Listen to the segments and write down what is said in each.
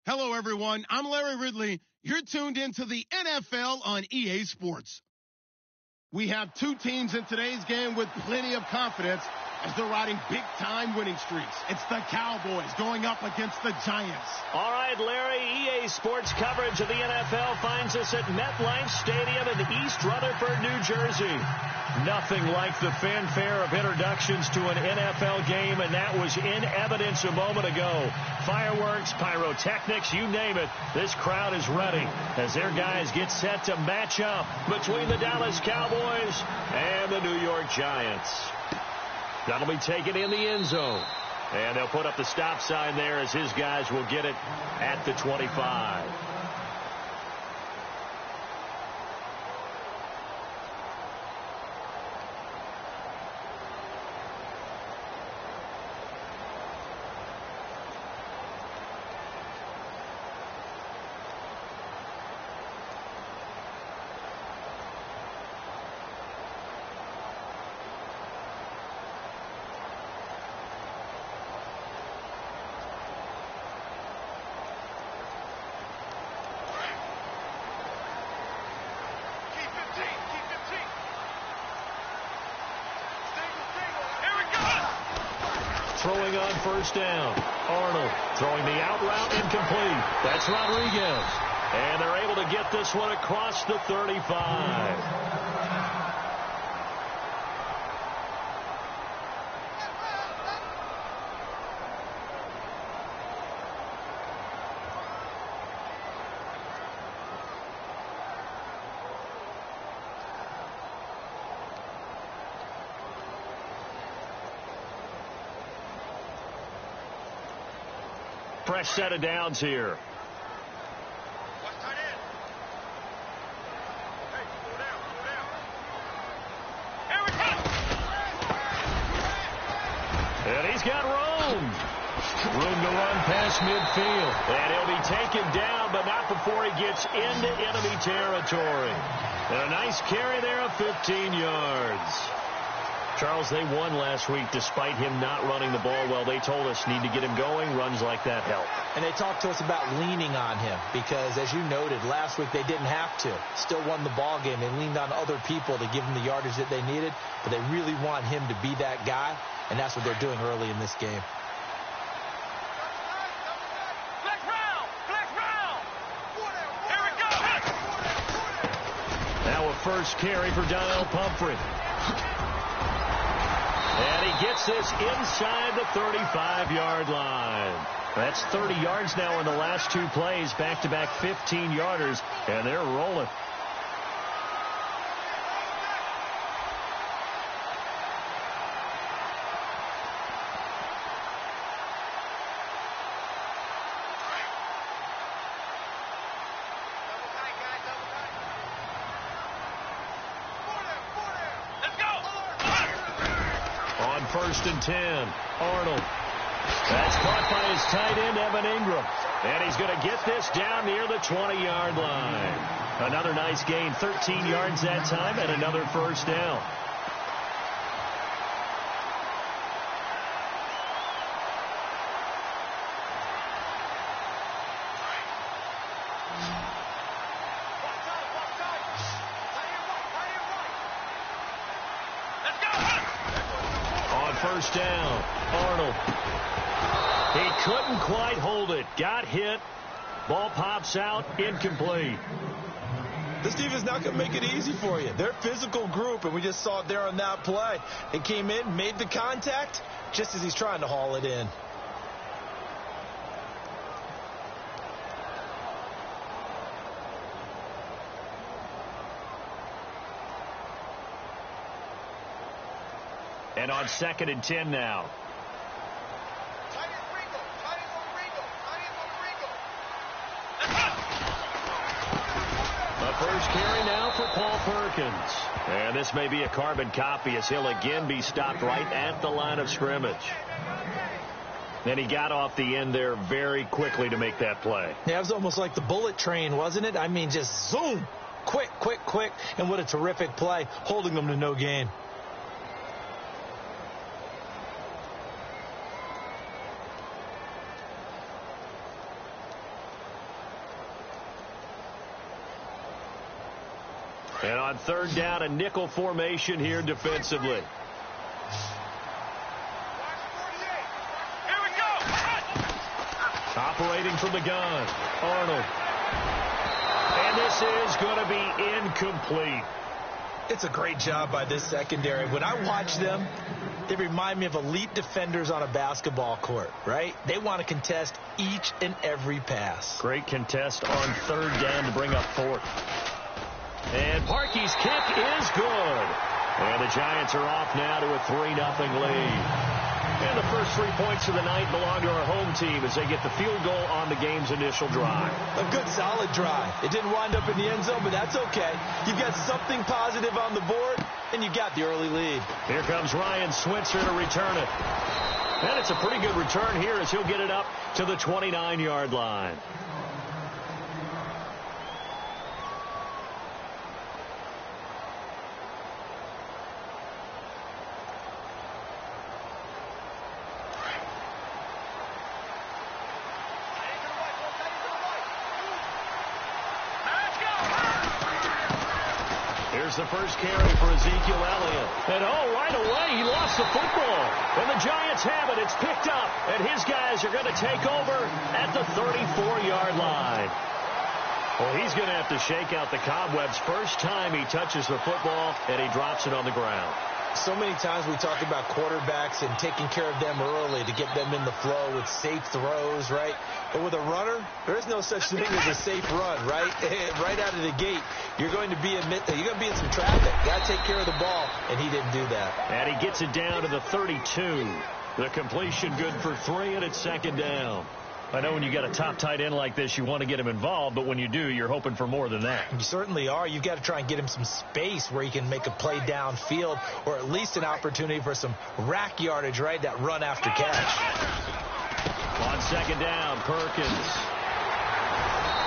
Hello, everyone. I'm Larry Ridley. You're tuned into the NFL on EA Sports. We have two teams in today's game with plenty of confidence as they're riding big-time winning streaks. It's the Cowboys going up against the Giants. All right, Larry, EA Sports coverage of the NFL finds us at MetLife Stadium in East Rutherford, New Jersey. Nothing like the fanfare of introductions to an NFL game, and that was in evidence a moment ago. Fireworks, pyrotechnics, you name it. This crowd is ready as their guys get set to match up between the Dallas Cowboys and the New York Giants. That'll be taken in the end zone. And they'll put up the stop sign there as his guys will get it at the 25. Throwing on first down. Arnold throwing the out route incomplete. That's Rodriguez. And they're able to get this one across the 35. Fresh set of downs here. And he's got room. Room to run past midfield. And he'll be taken down, but not before he gets into enemy territory. And a nice carry there of 15 yards. Charles, they won last week despite him not running the ball well. They told us need to get him going. Runs like that help. And they talked to us about leaning on him because, as you noted, last week they didn't have to. Still won the ball game. They leaned on other people to give them the yardage that they needed, but they really want him to be that guy, and that's what they're doing early in this game. Now a first carry for Donnell Pumphrey. And he gets this inside the 35-yard line. That's 30 yards now in the last two plays. Back-to-back 15-yarders, and they're rolling. First and 10. Arnold. That's caught by his tight end, Evan Ingram. And he's going to get this down near the 20-yard line. Another nice gain, 13 yards that time, and another first down. First down. Arnold. He couldn't quite hold it. Got hit. Ball pops out. Incomplete. This defense is not going to make it easy for you. They're a physical group, and we just saw it there on that play. He came in, made the contact, just as he's trying to haul it in. And on 2nd and 10 now. The first carry now for Paul Perkins. And this may be a carbon copy as he'll again be stopped right at the line of scrimmage. And he got off the end there very quickly to make that play. Yeah, it was almost like the bullet train, wasn't it? I mean, just zoom. Quick, quick, quick. And what a terrific play, holding them to no gain. And on third down, a nickel formation here defensively. Operating from the gun, Arnold. And this is going to be incomplete. It's a great job by this secondary. When I watch them, they remind me of elite defenders on a basketball court, right? They want to contest each and every pass. Great contest on third down to bring up fourth. And Parkey's kick is good. And the Giants are off now to a 3-0 lead. And the first 3 points of the night belong to our home team as they get the field goal on the game's initial drive. A good, solid drive. It didn't wind up in the end zone, but that's okay. You've got something positive on the board, and you got the early lead. Here comes Ryan Switzer to return it. And it's a pretty good return here as he'll get it up to the 29-yard line. Here's the first carry for Ezekiel Elliott. And right away, he lost the football. And the Giants have it. It's picked up. And his guys are going to take over at the 34-yard line. Well, he's going to have to shake out the cobwebs first time he touches the football, and he drops it on the ground. So many times we talk about quarterbacks and taking care of them early to get them in the flow with safe throws, right? But with a runner, there is no such thing as a safe run, right? Right out of the gate, you're going to be in some traffic. Got to take care of the ball, and he didn't do that. And he gets it down to the 32. The completion good for 3, and it's second down. I know when you got a top tight end like this, you want to get him involved, but when you do, you're hoping for more than that. You certainly are. You've got to try and get him some space where he can make a play downfield, or at least an opportunity for some rack yardage, right? That run after catch. On second down, Perkins.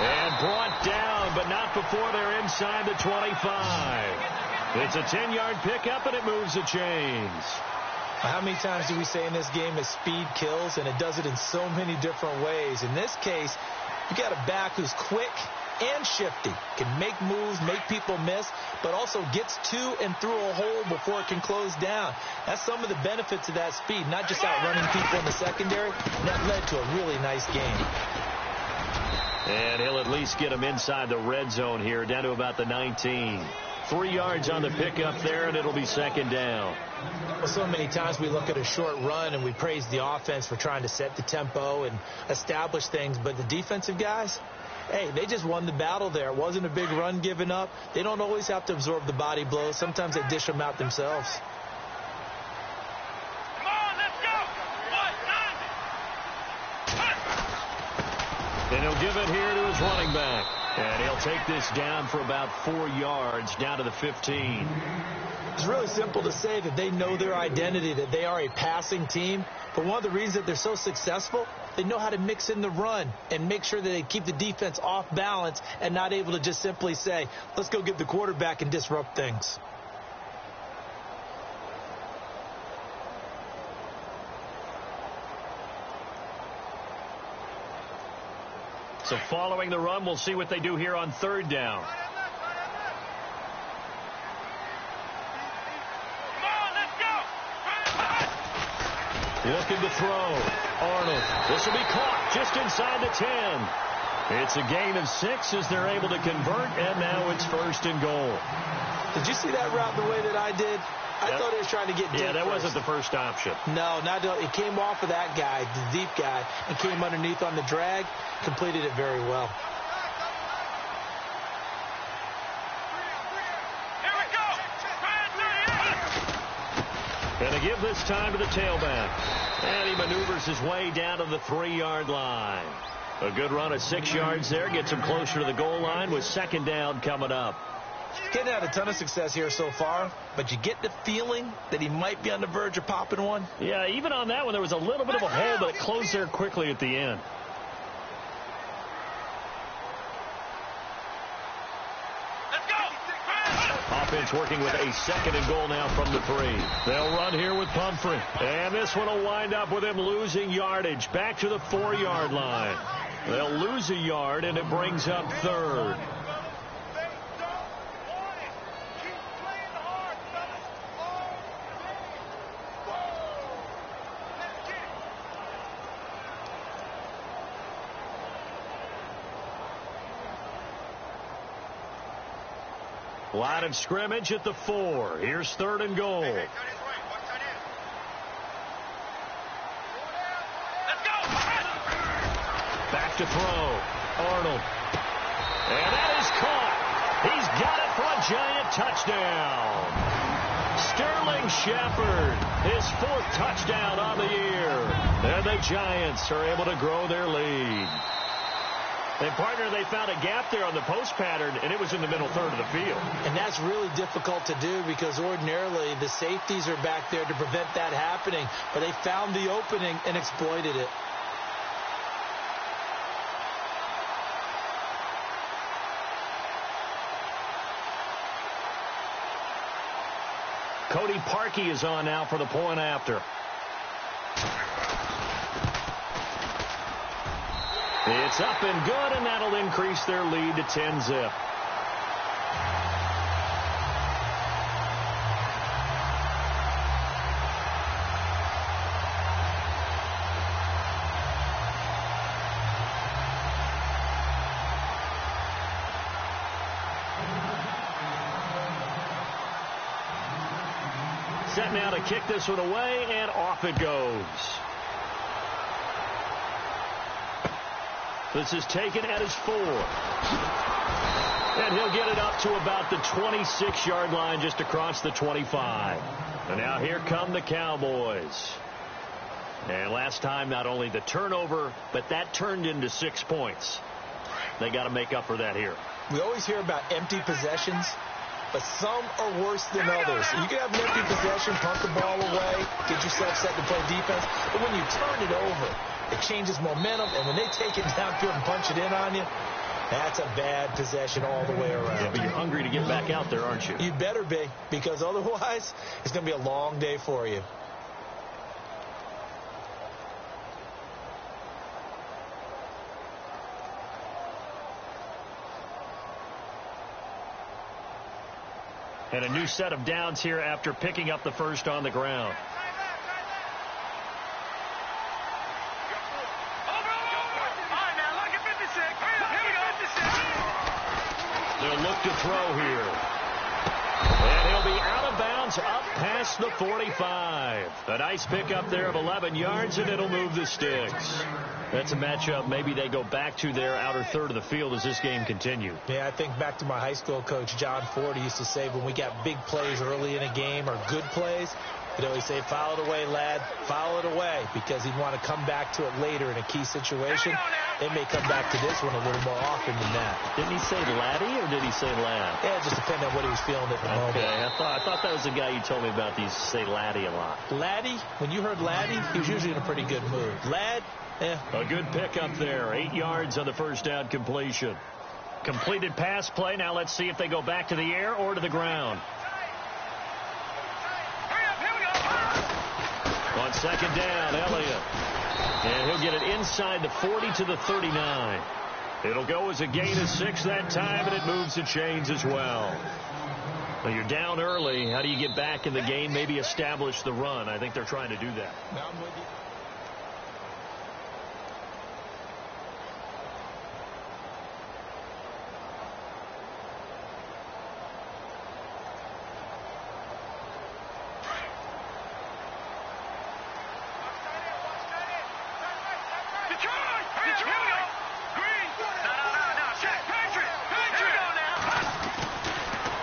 And brought down, but not before they're inside the 25. It's a 10-yard pickup, and it moves the chains. How many times do we say in this game that speed kills, and it does it in so many different ways? In this case, you got a back who's quick and shifty, can make moves, make people miss, but also gets to and through a hole before it can close down. That's some of the benefits of that speed, not just outrunning people in the secondary. And that led to a really nice game. And he'll at least get him inside the red zone here, down to about the 19. 3 yards on the pickup there, and it'll be second down. Well, so many times we look at a short run and we praise the offense for trying to set the tempo and establish things, but the defensive guys, hey, they just won the battle there. It wasn't a big run given up. They don't always have to absorb the body blows. Sometimes they dish them out themselves. Come on, let's go! And he'll give it here to his running back. And he'll take this down for about 4 yards, down to the 15. It's really simple to say that they know their identity, that they are a passing team. But one of the reasons that they're so successful, they know how to mix in the run and make sure that they keep the defense off balance and not able to just simply say, let's go get the quarterback and disrupt things. So following the run, we'll see what they do here on third down. Looking to throw. Arnold. This will be caught just inside the 10. It's a gain of 6 as they're able to convert, and now it's first and goal. Did you see that route the way that I did? I thought he was trying to get deep. Yeah, that first. wasn't the first option. No, it came off of that guy, the deep guy, and came underneath on the drag. Completed it very well. And they give this time to the tailback. And he maneuvers his way down to the 3-yard line. A good run at 6 yards there. Gets him closer to the goal line with second down coming up. Getting had a ton of success here so far, but you get the feeling that he might be on the verge of popping one. Yeah, even on that one, there was a little bit of a hole, but it closed there quickly at the end. Offense working with a second and goal now from the 3. They'll run here with Pumphrey. And this one will wind up with him losing yardage back to the 4-yard line. They'll lose a yard, and it brings up third. Line of scrimmage at the 4. Here's 3rd and goal. Back to throw. Arnold. And that is caught. He's got it for a giant touchdown. Sterling Shepard, his 4th touchdown on the year. And the Giants are able to grow their lead. And, partner, they found a gap there on the post pattern, and it was in the middle third of the field. And that's really difficult to do because ordinarily the safeties are back there to prevent that happening. But they found the opening and exploited it. Cody Parkey is on now for the point after. It's up and good, and that'll increase their lead to 10-zip. Set now to kick this one away, and off it goes. This is taken at his 4. And he'll get it up to about the 26-yard line, just across the 25. And now here come the Cowboys. And last time, not only the turnover, but that turned into 6 points. They got to make up for that here. We always hear about empty possessions, but some are worse than others. You can have an empty possession, punt the ball away, get yourself set to play defense. But when you turn it over, it changes momentum, and when they take it downfield and punch it in on you, that's a bad possession all the way around. Yeah, but you're hungry to get back out there, aren't you? You better be, because otherwise it's going to be a long day for you. And a new set of downs here after picking up the first on the ground. They'll look to throw here. And he'll be out of bounds up past the 45. A nice pickup there of 11 yards, and it'll move the sticks. That's a matchup maybe they go back to their outer third of the field as this game continues. Yeah, I think back to my high school coach, John Ford. He used to say when we got big plays early in a game or good plays, he'd always say, foul it away, lad, foul it away, because he'd want to come back to it later in a key situation. It may come back to this one a little more often than that. Didn't he say laddie or did he say lad? Yeah, it just depended on what he was feeling at the moment. Okay, I thought that was the guy you told me about. He used to say laddie a lot. Laddie, when you heard laddie, he was usually in a pretty good mood. Lad, A good pickup there. 8 yards on the first down completion. Completed pass play. Now let's see if they go back to the air or to the ground. On second down, Elliott. And he'll get it inside the 40 to the 39. It'll go as a gain of 6 that time, and it moves the chains as well. Well, you're down early. How do you get back in the game? Maybe establish the run. I think they're trying to do that. I'm with you.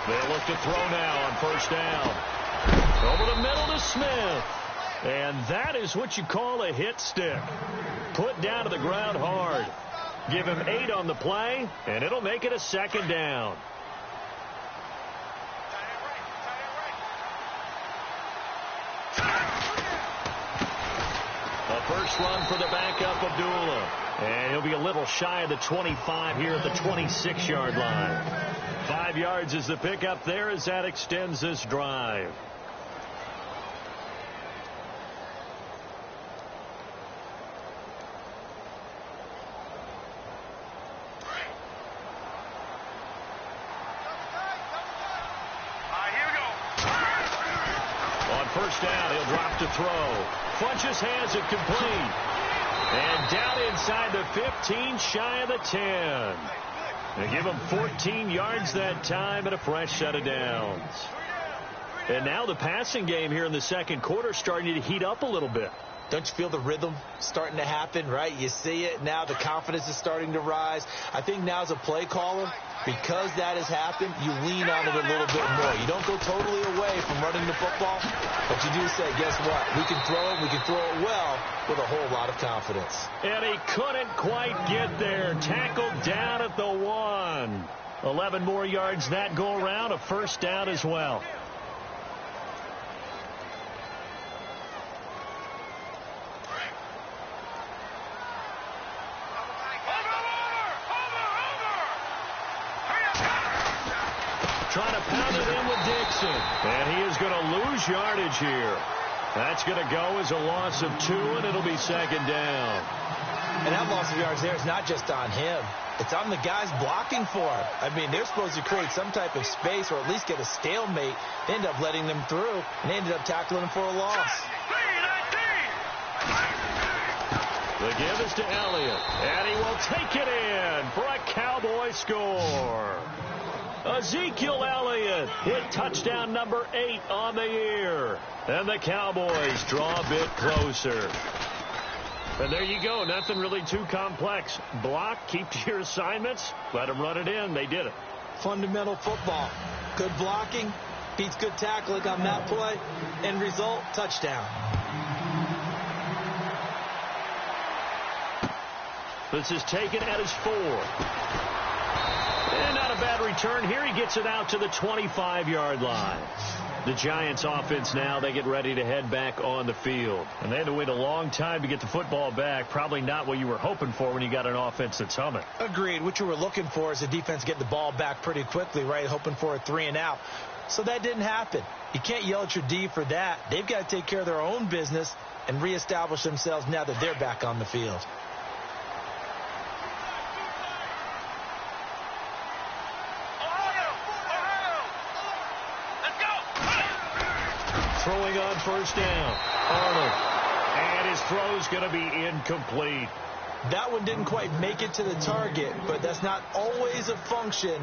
They'll look to throw now on first down. Over the middle to Smith. And that is what you call a hit stick. Put down to the ground hard. Give him 8 on the play, and it'll make it a second down. A first run for the backup, Abdullah. And he'll be a little shy of the 25 here at the 26-yard line. 5 yards is the pickup there as that extends this drive. On first down, he'll drop to throw. Funches has it complete. And down inside the 15, shy of the 10. They give him 14 yards that time and a fresh set of downs. And now the passing game here in the second quarter starting to heat up a little bit. Don't you feel the rhythm starting to happen, right? You see it now. The confidence is starting to rise. I think now as a play caller, because that has happened, you lean on it a little bit more. You don't go totally away from running the football, but you do say, guess what? We can throw it. We can throw it well with a whole lot of confidence. And he couldn't quite get there. Tackled down at the 1. 11 more yards that go around. A first down as well. Trying to pound it in with Dixon. And he is going to lose yardage here. That's going to go as a loss of 2, and it'll be second down. And that loss of yards there is not just on him. It's on the guys blocking for him. I mean, they're supposed to create some type of space or at least get a stalemate. They end up letting them through, and they ended up tackling him for a loss. The give is to Elliott, and he will take it in for a Cowboy score. Ezekiel Elliott hit touchdown number 8 on the year. And the Cowboys draw a bit closer. And there you go. Nothing really too complex. Block, keep to your assignments, let them run it in. They did it. Fundamental football. Good blocking beats good tackling on that play. End result, touchdown. This is taken at his 4. And not a bad return here. He gets it out to the 25-yard line. The Giants offense now, they get ready to head back on the field. And they had to wait a long time to get the football back. Probably not what you were hoping for when you got an offense that's humming. Agreed. What you were looking for is the defense getting the ball back pretty quickly, right? Hoping for a 3 and out. So that didn't happen. You can't yell at your D for that. They've got to take care of their own business and reestablish themselves now that they're back on the field. Throwing on first down. Arnold. And his throw's going to be incomplete. That one didn't quite make it to the target, but that's not always a function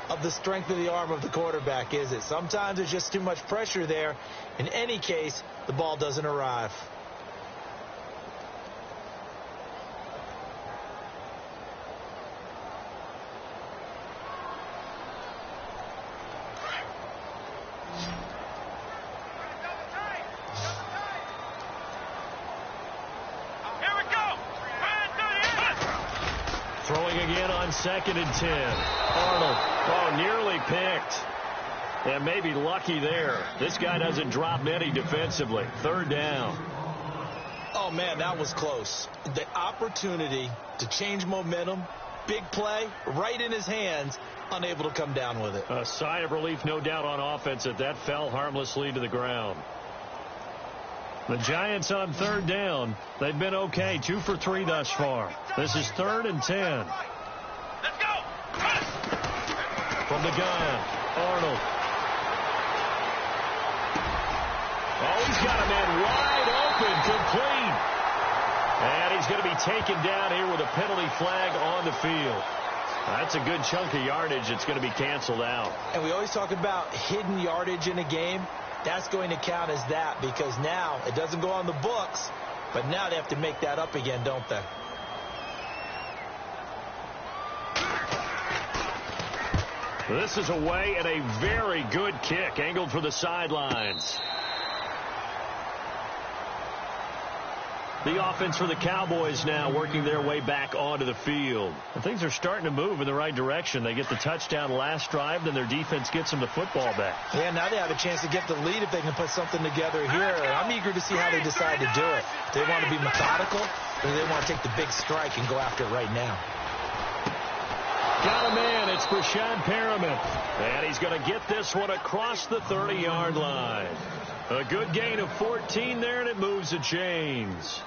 of the strength of the arm of the quarterback, is it? Sometimes there's just too much pressure there. In any case, the ball doesn't arrive. Throwing again on 2nd and 10. Arnold, nearly picked. And maybe lucky there. This guy doesn't drop many defensively. 3rd down. Oh, man, that was close. The opportunity to change momentum, big play, right in his hands, unable to come down with it. A sigh of relief, no doubt, on offense that fell harmlessly to the ground. The Giants on 3rd down. They've been okay. 2 for 3 thus far. This is 3rd and 10. Let's go. From the gun, Arnold. Oh, he's got a man wide open, complete. And he's going to be taken down here with a penalty flag on the field. That's a good chunk of yardage. It's going to be canceled out. And we always talk about hidden yardage in a game. That's going to count as that because now it doesn't go on the books, but now they have to make that up again, don't they? This is away and a very good kick angled for the sidelines. The offense for the Cowboys now working their way back onto the field. And things are starting to move in the right direction. They get the touchdown last drive, then their defense gets them the football back. Yeah, now they have a chance to get the lead if they can put something together here. I'm eager to see how they decide to do it. Do they want to be methodical, or do they want to take the big strike and go after it right now? Got a man. It's Brashad Perriman. And he's going to get this one across the 30-yard line. A good gain of 14 there, and it moves the chains.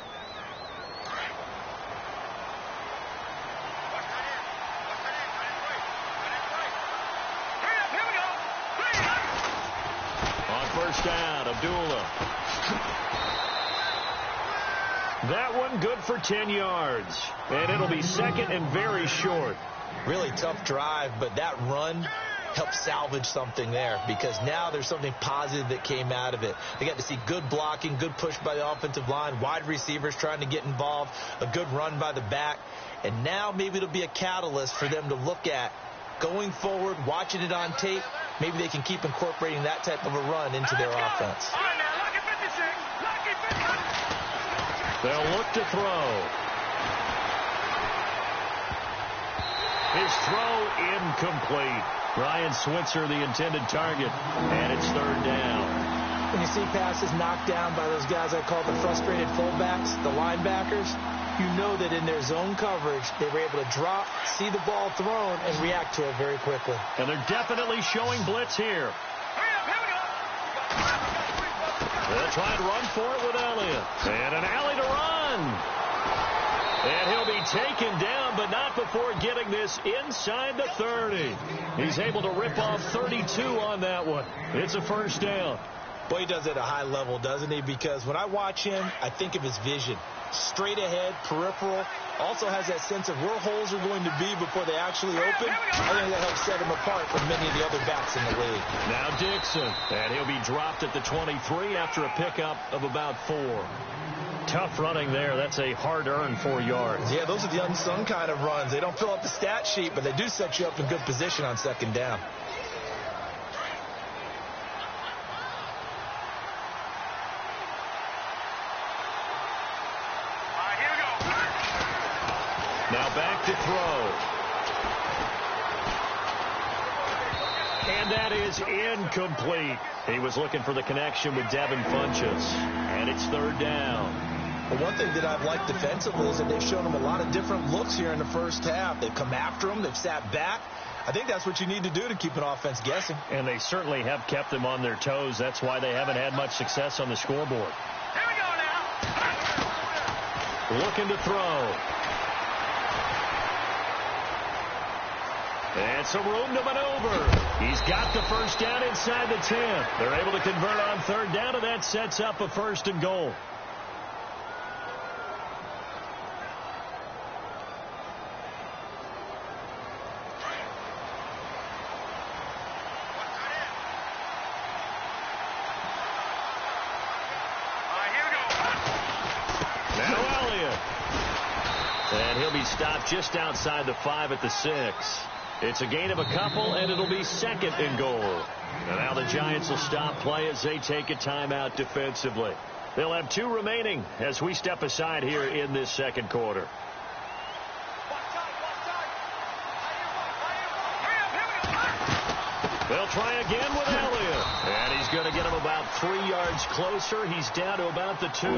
On first down, Abdullah. That one good for 10 yards. And it'll be 2nd and very short. Really tough drive, but that run helped salvage something there because now there's something positive that came out of it. They got to see good blocking, good push by the offensive line, wide receivers trying to get involved, a good run by the back, and now maybe it'll be a catalyst for them to look at going forward, watching it on tape. Maybe they can keep incorporating that type of a run into their offense. They'll look to throw. His throw incomplete. Ryan Switzer, the intended target, and it's third down. When you see passes knocked down by those guys I call the frustrated fullbacks, the linebackers, you know that in their zone coverage, they were able to drop, see the ball thrown, and react to it very quickly. And they're definitely showing blitz here. They'll try and run for it with Elliott. And an alley to run. And he'll be taken down, but not before getting this inside the 30. He's able to rip off 32 on that one. It's a first down. Boy, he does it at a high level, doesn't he? Because when I watch him, I think of his vision. Straight ahead, peripheral. Also has that sense of where holes are going to be before they actually open. I think that helps set him apart from many of the other backs in the league. Now Dixon. And he'll be dropped at the 23 after a pickup of about 4. Tough running there. That's a hard-earned 4 yards. Yeah, those are the unsung kind of runs. They don't fill up the stat sheet, but they do set you up in good position on second down. Now back to throw. And that is incomplete. He was looking for the connection with Devin Funchess. And it's third down. Well, one thing that I've liked defensively is that they've shown him a lot of different looks here in the first half. They've come after him. They've sat back. I think that's what you need to do to keep an offense guessing. And they certainly have kept them on their toes. That's why they haven't had much success on the scoreboard. Here we go now. Looking to throw. And some room to maneuver. He's got the first down inside the 10. They're able to convert on third down, and that sets up a first and goal. Now Elliott. And he'll be stopped just outside the 5 at the 6. It's a gain of a couple, and it'll be second and goal. And now the Giants will stop play as they take a timeout defensively. They'll have 2 remaining as we step aside here in this second quarter. They'll try again with Elliott. And he's going to get him about 3 yards closer. He's down to about the 2.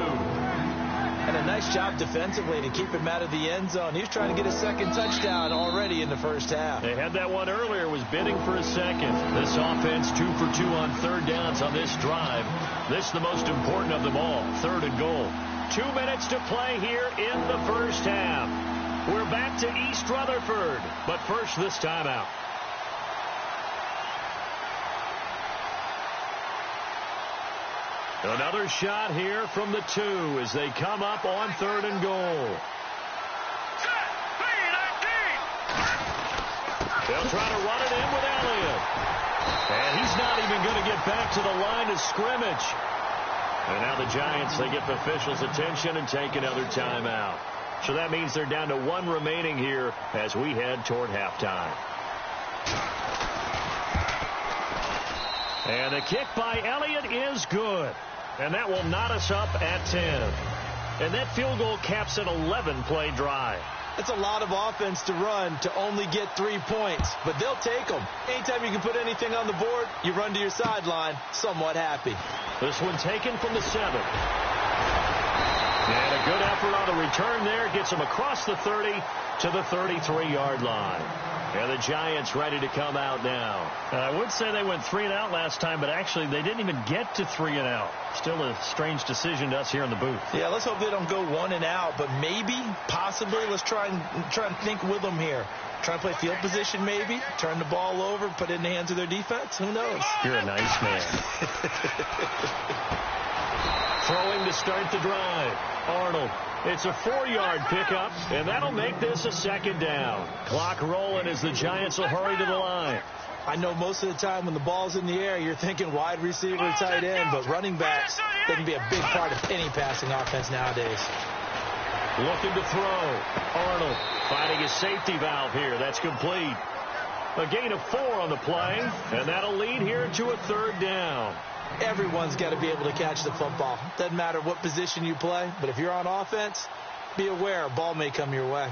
And a nice job defensively to keep him out of the end zone. He's trying to get a second touchdown already in the first half. They had that one earlier, was bidding for a second. This offense 2 for 2 on third downs on this drive. This is the most important of them all, third and goal. 2 minutes to play here in the first half. We're back to East Rutherford, but first this timeout. Another shot here from the 2 as they come up on third and goal. They'll try to run it in with Elliott. And he's not even going to get back to the line of scrimmage. And now the Giants, they get the officials' attention and take another timeout. So that means they're down to 1 remaining here as we head toward halftime. And the kick by Elliott is good. And that will knot us up at 10. And that field goal caps an 11-play drive. It's a lot of offense to run to only get 3 points, but they'll take them. Anytime you can put anything on the board, you run to your sideline somewhat happy. This one taken from the 7. And a good effort on the return there. Gets them across the 30 to the 33-yard line. And the Giants ready to come out now. I would say they went 3 and out last time, but actually they didn't even get to 3 and out. Still a strange decision to us here in the booth. Yeah, let's hope they don't go 1 and out, but maybe, possibly, let's try and think with them here. Try and play field position maybe, turn the ball over, put it in the hands of their defense. Who knows? You're a nice man. Throwing to start the drive. Arnold It's a 4-yard pickup, and that'll make this a second down. Clock rolling as the Giants will hurry to the line. I know most of the time when the ball's in the air, you're thinking wide receiver, tight end, but running backs, they can be a big part of any passing offense nowadays. Looking to throw. Arnold finding his safety valve here. That's complete. A gain of 4 on the play, and that'll lead here to a third down. Everyone's got to be able to catch the football. Doesn't matter what position you play, but if you're on offense, be aware a ball may come your way.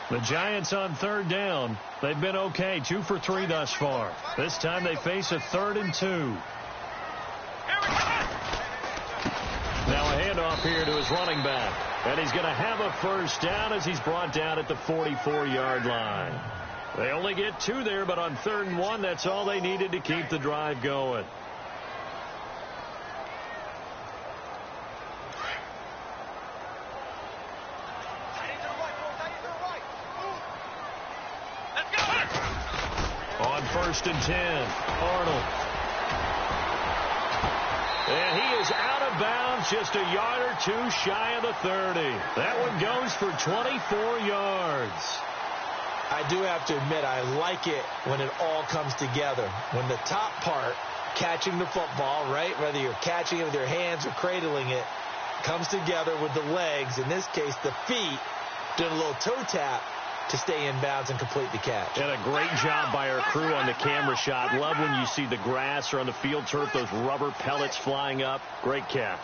The Giants on third down. They've been okay, 2 for 3 thus far. This time they face a 3rd and 2. Now a handoff here to his running back. And he's going to have a first down as he's brought down at the 44-yard line. They only get 2 there, but on 3rd and 1, that's all they needed to keep the drive going. On 1st and 10, Arnold. And he is out of bounds, just a yard or 2 shy of the 30. That one goes for 24 yards. I do have to admit, I like it when it all comes together. When the top part, catching the football, right, whether you're catching it with your hands or cradling it, comes together with the legs, in this case the feet, did a little toe tap to stay in bounds and complete the catch. And a great job by our crew on the camera shot. Love when you see the grass or on the field turf, those rubber pellets flying up. Great catch.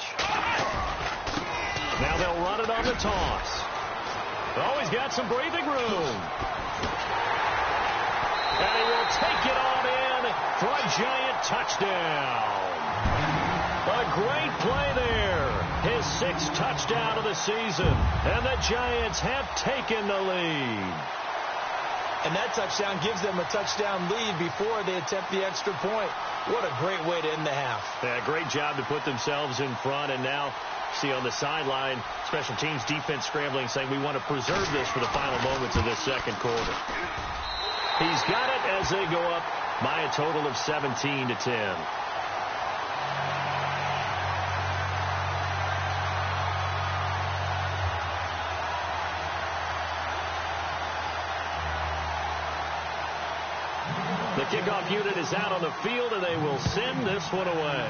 Now they'll run it on the toss. Oh, he's got some breathing room. And he will take it on in for a Giant touchdown. A great play there. His 6th touchdown of the season. And the Giants have taken the lead. And that touchdown gives them a touchdown lead before they attempt the extra point. What a great way to end the half. Yeah, great job to put themselves in front. And now, see on the sideline, special teams defense scrambling, saying we want to preserve this for the final moments of this second quarter. He's got it as they go up by a total of 17-10. The kickoff unit is out on the field, and they will send this one away.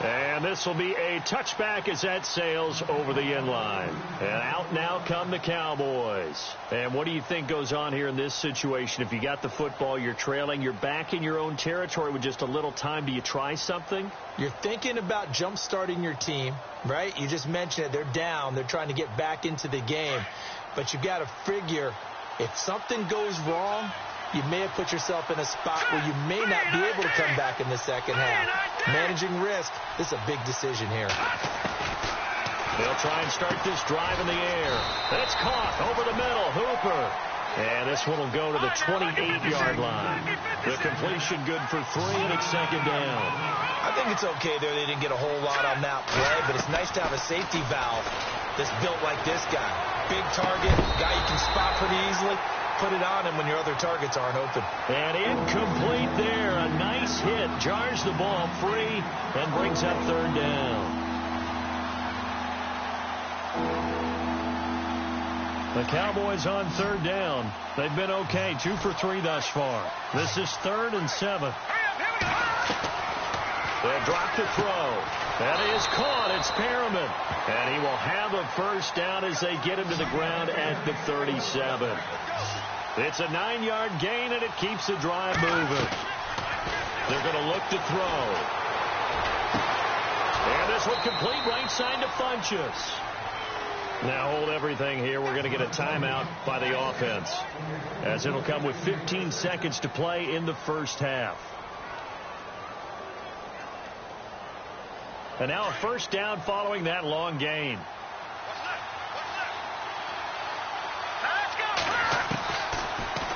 And this will be a touchback as that sails over the end line. And out now come the Cowboys. And what do you think goes on here in this situation? If you got the football, you're trailing, you're back in your own territory with just a little time. Do you try something? You're thinking about jump-starting your team, right? You just mentioned it. They're down. They're trying to get back into the game. But you've got to figure, if something goes wrong, you may have put yourself in a spot where you may not be able to come back in the second half. Managing risk, this is a big decision here. They'll try and start this drive in the air. That's caught over the middle. Hooper. And this one will go to the 28-yard line. The completion good for 3, and it's second down. I think it's okay there. They didn't get a whole lot on that play, but it's nice to have a safety valve that's built like this guy. Big target, guy you can spot pretty easily. Put it on him when your other targets aren't open. And incomplete there. A nice hit. Jars the ball free and brings up third down. The Cowboys on third down. They've been okay. 2 for 3 thus far. This is 3rd and 7. They'll drop the throw. That is caught. It's Perriman. And he will have a first down as they get him to the ground at the 37. It's a 9-yard gain, and it keeps the drive moving. They're going to look to throw. And this one complete right side to Funchess. Now hold everything here. We're going to get a timeout by the offense, as it'll come with 15 seconds to play in the first half. And now a first down following that long gain.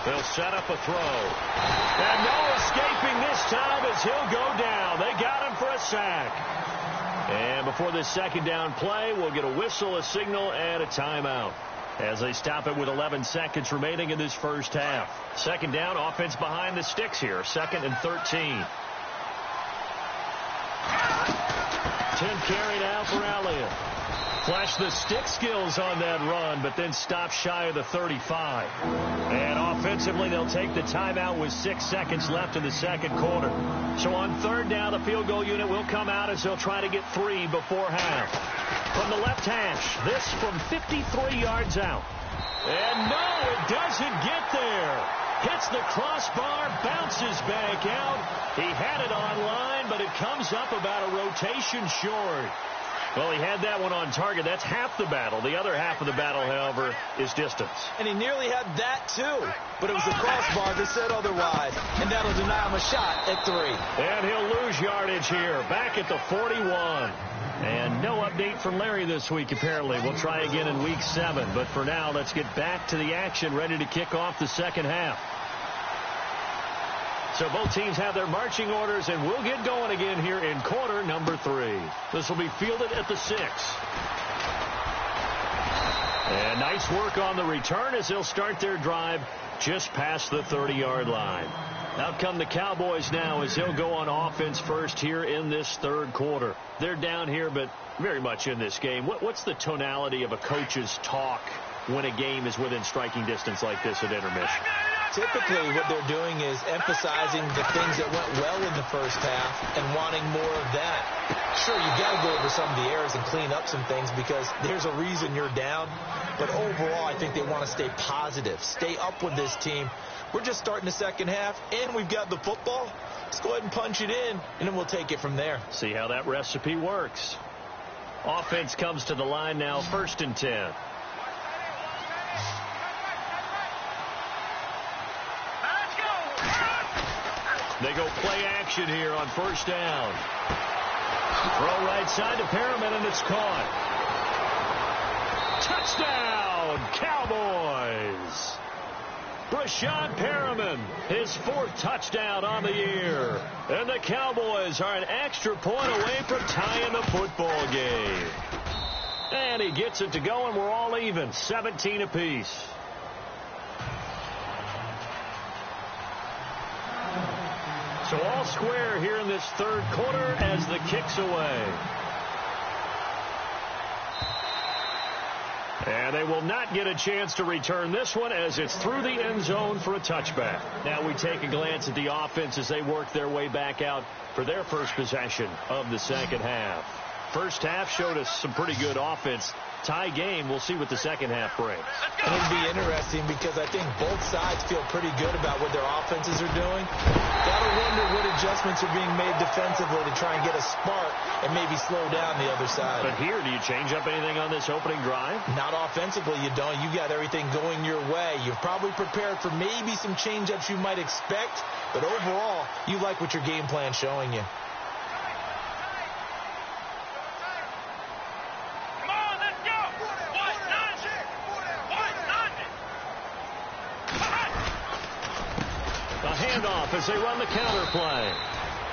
They'll set up a throw. And no escaping this time as he'll go down. They got him for a sack. And before this second down play, we'll get a whistle, a signal, and a timeout as they stop it with 11 seconds remaining in this first half. Second down, offense behind the sticks here. 2nd and 13. 10 carry now for Elliott. Flashed the stick skills on that run, but then stopped shy of the 35. And offensively, they'll take the timeout with 6 seconds left in the second quarter. So on third down, the field goal unit will come out as they'll try to get 3 before half. From the left hash, this from 53 yards out. And no, it doesn't get there. Hits the crossbar, bounces back out. He had it on line, but it comes up about a rotation short. Well, he had that one on target. That's half the battle. The other half of the battle, however, is distance. And he nearly had that, too. But it was the crossbar that said otherwise. And that'll deny him a shot at 3. And he'll lose yardage here. Back at the 41. And no update from Larry this week, apparently. We'll try again in week 7. But for now, let's get back to the action, ready to kick off the second half. So both teams have their marching orders, and we'll get going again here in quarter number 3. This will be fielded at the 6. And nice work on the return as they'll start their drive just past the 30-yard line. Out come the Cowboys now as they'll go on offense first here in this third quarter. They're down here, but very much in this game. What's the tonality of a coach's talk when a game is within striking distance like this at intermission? Typically, what they're doing is emphasizing the things that went well in the first half and wanting more of that. Sure, you've got to go over some of the errors and clean up some things because there's a reason you're down. But overall, I think they want to stay positive, stay up with this team. We're just starting the second half, and we've got the football. Let's go ahead and punch it in, and then we'll take it from there. See how that recipe works. Offense comes to the line now, 1st and 10. They go play action here on 1st down. Throw right side to Perriman, and it's caught. Touchdown, Cowboys. Brashad Perriman, his 4th touchdown on the year. And the Cowboys are an extra point away from tying the football game. And he gets it to go, and we're all even, 17 apiece. So all square here in this third quarter as the kick's away. And they will not get a chance to return this one as it's through the end zone for a touchback. Now we take a glance at the offense as they work their way back out for their first possession of the second half. First half showed us some pretty good offense. Tie game. We'll see what the second half brings. And it'll be interesting because I think both sides feel pretty good about what their offenses are doing. Gotta wonder what adjustments are being made defensively to try and get a spark and maybe slow down the other side. But here, do you change up anything on this opening drive? Not offensively, you don't. You got everything going your way. You've probably prepared for maybe some change-ups you might expect, but overall, you like what your game plan's showing you. As they run the counter play.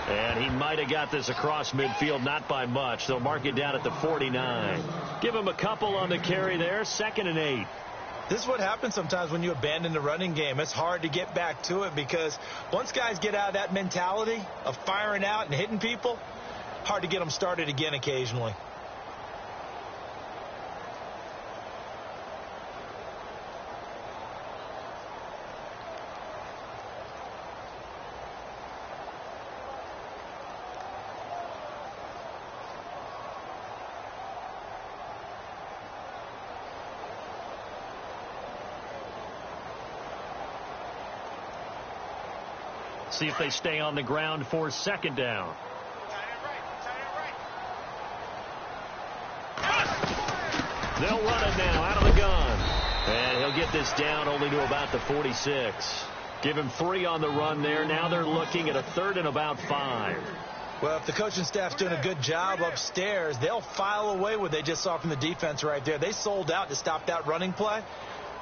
And he might have got this across midfield, not by much. They'll mark it down at the 49. Give him a couple on the carry there, 2nd and 8. This is what happens sometimes when you abandon the running game. It's hard to get back to it because once guys get out of that mentality of firing out and hitting people, hard to get them started again occasionally. See if they stay on the ground for 2nd down. They'll run it now out of the gun. And he'll get this down only to about the 46. Give him 3 on the run there. Now they're looking at a 3rd and about 5. Well, if the coaching staff's doing a good job upstairs, they'll file away what they just saw from the defense right there. They sold out to stop that running play.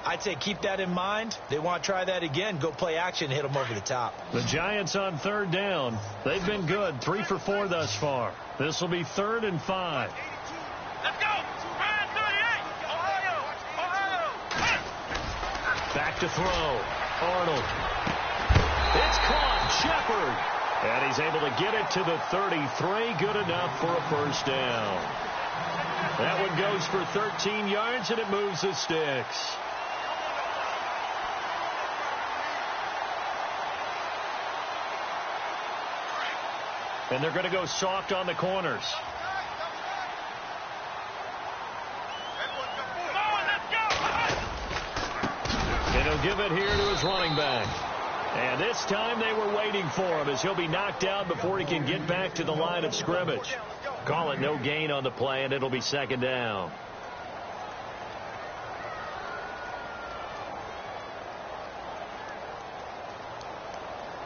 I'd say keep that in mind. They want to try that again. Go play action and hit them over the top. The Giants on third down. They've been good. 3 for 4 thus far. This will be 3rd and 5. Let's go! Ryan 38! Ohio! Back to throw. Arnold. It's caught. Shepard. And he's able to get it to the 33. Good enough for a first down. That one goes for 13 yards, and it moves the sticks. And they're going to go soft on the corners. And he'll give it here to his running back. And this time they were waiting for him as he'll be knocked down before he can get back to the line of scrimmage. Call it no gain on the play, and it'll be 2nd down.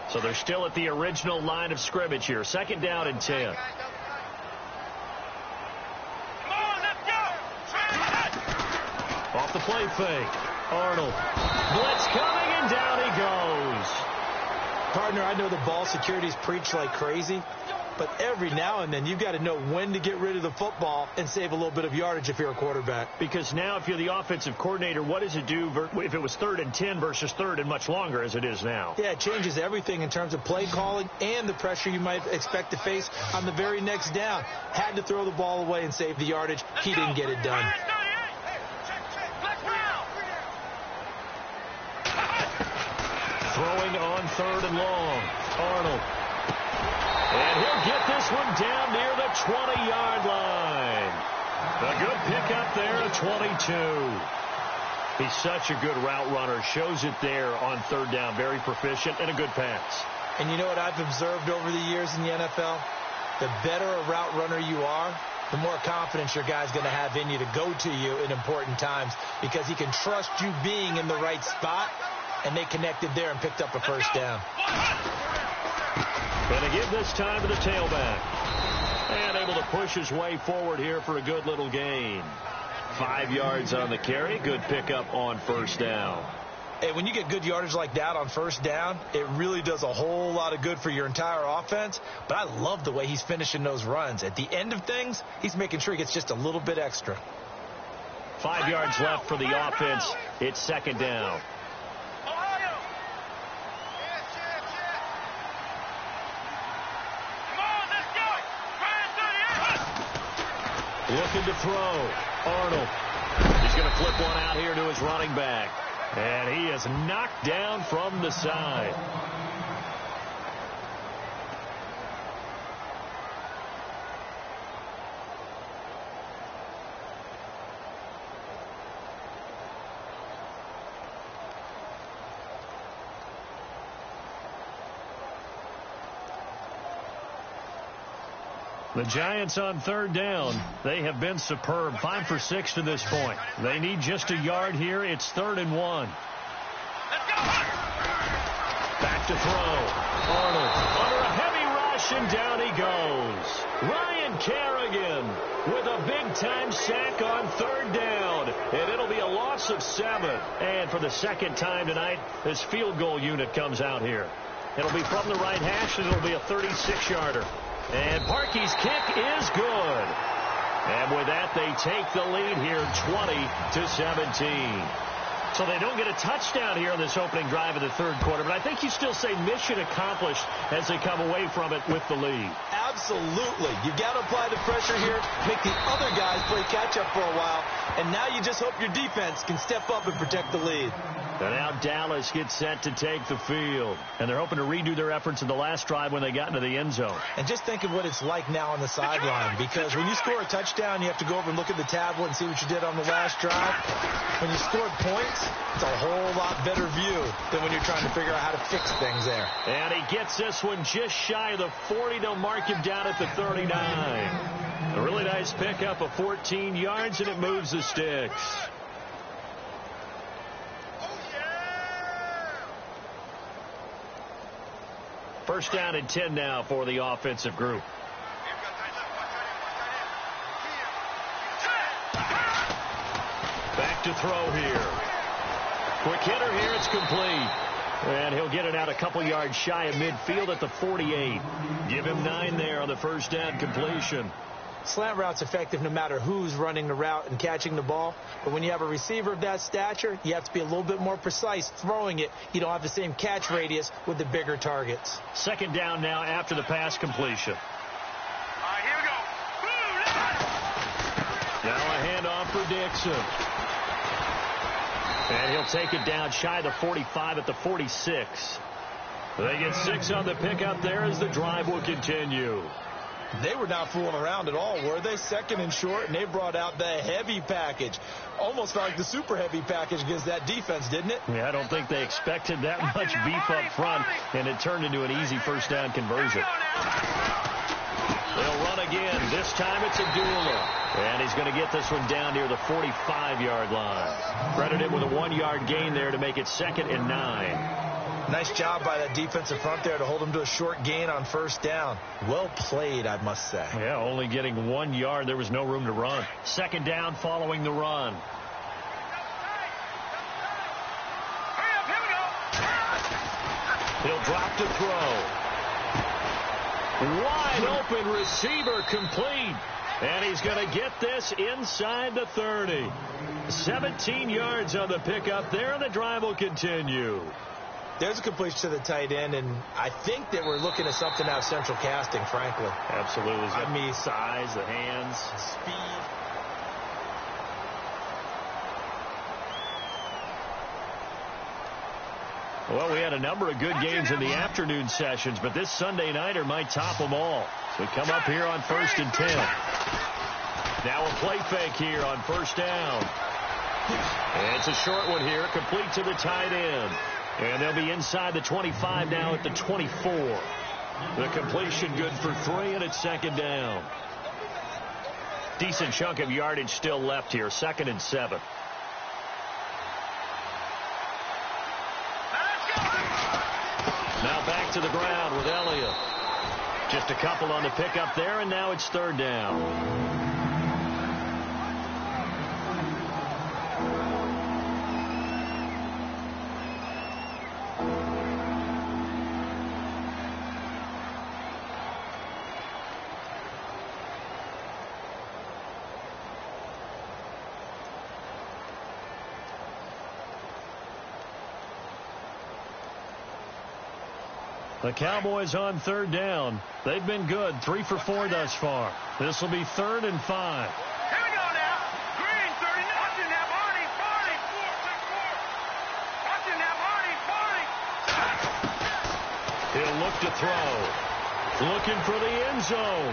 So they're still at the original line of scrimmage here. 2nd down and 10. Off the play fake. Arnold. Blitz coming, and down he goes. Partner, I know the ball security's preached like crazy, but every now and then you've got to know when to get rid of the football and save a little bit of yardage if you're a quarterback. Because now if you're the offensive coordinator, what does it do if it was 3rd and 10 versus 3rd and much longer as it is now? Yeah, it changes everything in terms of play calling and the pressure you might expect to face on the very next down. Had to throw the ball away and save the yardage. He didn't get it done. Throwing on 3rd and long. Arnold. And he'll get this one down near the 20-yard line. A good pickup there at 22. He's such a good route runner. Shows it there on 3rd down. Very proficient and a good pass. And you know what I've observed over the years in the NFL? The better a route runner you are, the more confidence your guy's going to have in you to go to you in important times because he can trust you being in the right spot. And they connected there and picked up a first down. Going to give this time to the tailback. And able to push his way forward here for a good little gain. 5 yards on the carry. Good pickup on first down. Hey, when you get good yardage like that on first down, it really does a whole lot of good for your entire offense. But I love the way he's finishing those runs. At the end of things, he's making sure he gets just a little bit extra. 5 yards left for the offense. It's 2nd down. Looking to throw. Arnold. He's going to flip one out here to his running back. And he is knocked down from the side. The Giants on 3rd down. They have been superb. 5 for 6 to this point. They need just a yard here. It's 3rd and 1. Back to throw. Arnold under a heavy rush, and down he goes. Ryan Kerrigan with a big-time sack on 3rd down. And it'll be a loss of 7. And for the 2nd time tonight, this field goal unit comes out here. It'll be from the right hash, and it'll be a 36-yarder. And Parkey's kick is good. And with that, they take the lead here 20-17. So they don't get a touchdown here in this opening drive of the 3rd quarter. But I think you still say mission accomplished as they come away from it with the lead. Absolutely. You've got to apply the pressure here, make the other guys play catch-up for a while. And now you just hope your defense can step up and protect the lead. And now Dallas gets set to take the field. And they're hoping to redo their efforts in the last drive when they got into the end zone. And just think of what it's like now on the sideline. Because when you score a touchdown, you have to go over and look at the tablet and see what you did on the last drive. When you scored points, it's a whole lot better view than when you're trying to figure out how to fix things there. And he gets this one just shy of the 40. They'll mark him down at the 39. A really nice pickup of 14 yards, and it moves the sticks. First down and 10 now for the offensive group. Back to throw here. Quick hitter here. It's complete. And he'll get it out a couple yards shy of midfield at the 48. Give him 9 there on the first down completion. Slant route's effective no matter who's running the route and catching the ball. But when you have a receiver of that stature, you have to be a little bit more precise throwing it. You don't have the same catch radius with the bigger targets. Second down now after the pass completion. All right, here we go. Now a handoff for Dixon. And he'll take it down shy of the 45 at the 46. They get 6 on the pickup there as the drive will continue. They were not fooling around at all, were they? Second and short, and they brought out the heavy package. Almost felt like the super heavy package against that defense, didn't it? Yeah, I don't think they expected that much beef up front, and it turned into an easy first down conversion. They'll run again. This time it's Abdullah. And he's going to get this one down near the 45-yard line. Credited with a 1-yard gain there to make it 2nd and 9. Nice job by that defensive front there to hold him to a short gain on first down. Well played, I must say. Yeah, only getting 1 yard. There was no room to run. Second down following the run. He'll drop to throw. Wide open receiver complete. And he's going to get this inside the 30. 17 yards on the pickup there, and the drive will continue. There's a completion to the tight end, and I think that we're looking at something out of central casting, frankly. Absolutely. I mean, size, the hands, speed. Well, we had a number of good games in the afternoon sessions, but this Sunday nighter might top them all. So we come up here on 1st and 10. Now a play fake here on first down. And it's a short one here, complete to the tight end. And they'll be inside the 25 now at the 24. The completion good for 3, and it's 2nd down. Decent chunk of yardage still left here, 2nd and 7. Now back to the ground with Elliott. Just a couple on the pickup there, and now it's 3rd down. The Cowboys on 3rd down. They've been good, 3 for 4 thus far. This will be 3rd and 5. Here we go now. Green, 30. Watching that, Marty. 4, 6, 4. Watching that, Marty. He'll look to throw. Looking for the end zone.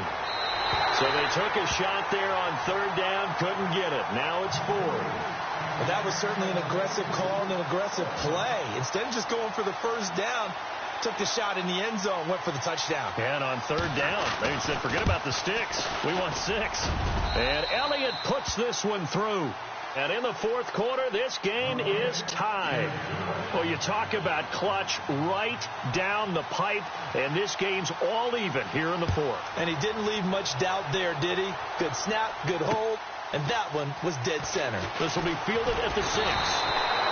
So they took a shot there on 3rd down. Couldn't get it. Now it's 4th. Well, that was certainly an aggressive call and an aggressive play. Instead of just going for the first down, took the shot in the end zone, went for the touchdown. And on 3rd down, they said, forget about the sticks. We want 6. And Elliott puts this one through. And in the 4th quarter, this game is tied. Well, you talk about clutch right down the pipe, and this game's all even here in the 4th. And he didn't leave much doubt there, did he? Good snap, good hold, and that one was dead center. This will be fielded at the 6.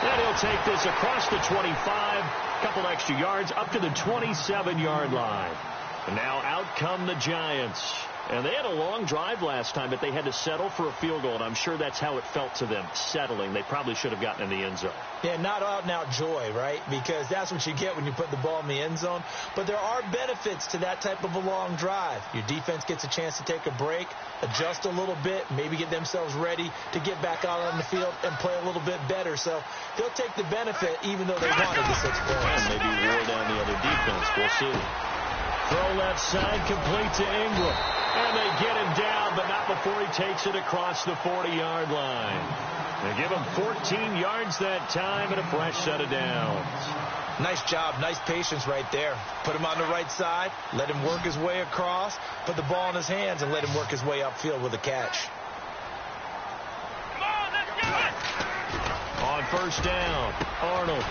And he'll take this across the 25, couple extra yards up to the 27-yard line. And now out come the Giants. And they had a long drive last time, but they had to settle for a field goal, and I'm sure that's how it felt to them, settling. They probably should have gotten in the end zone. Yeah, not out-and-out joy, right? Because that's what you get when you put the ball in the end zone. But there are benefits to that type of a long drive. Your defense gets a chance to take a break, adjust a little bit, maybe get themselves ready to get back out on the field and play a little bit better. So they'll take the benefit even though they wanted the 6 points. And maybe wore down the other defense. We'll see. Throw left side complete to Ingram. And they get him down, but not before he takes it across the 40-yard line. They give him 14 yards that time and a fresh set of downs. Nice job, nice patience right there. Put him on the right side, let him work his way across, put the ball in his hands, and let him work his way upfield with a catch. Come on, let's do it. On first down, Arnold.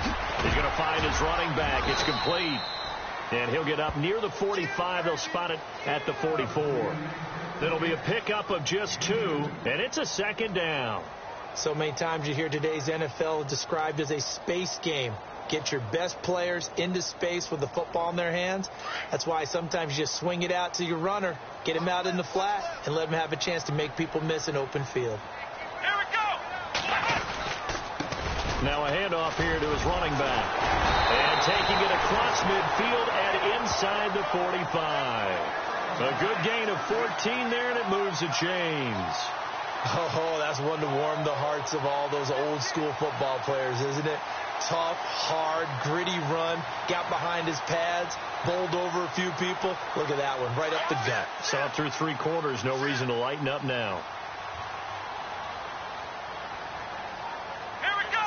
He's going to find his running back. It's complete. And he'll get up near the 45. They'll spot it at the 44. It'll be a pickup of just 2, and it's a 2nd down. So many times you hear today's NFL described as a space game. Get your best players into space with the football in their hands. That's why sometimes you just swing it out to your runner, get him out in the flat, and let him have a chance to make people miss an open field. Here we go. Now a handoff here to his running back. And taking it across midfield and inside the 45. A good gain of 14 there, and it moves the chains. Oh, that's one to warm the hearts of all those old school football players, isn't it? Tough, hard, gritty run, got behind his pads, bowled over a few people. Look at that one, right up the gut. Saw it through 3 quarters, no reason to lighten up now. Here we go.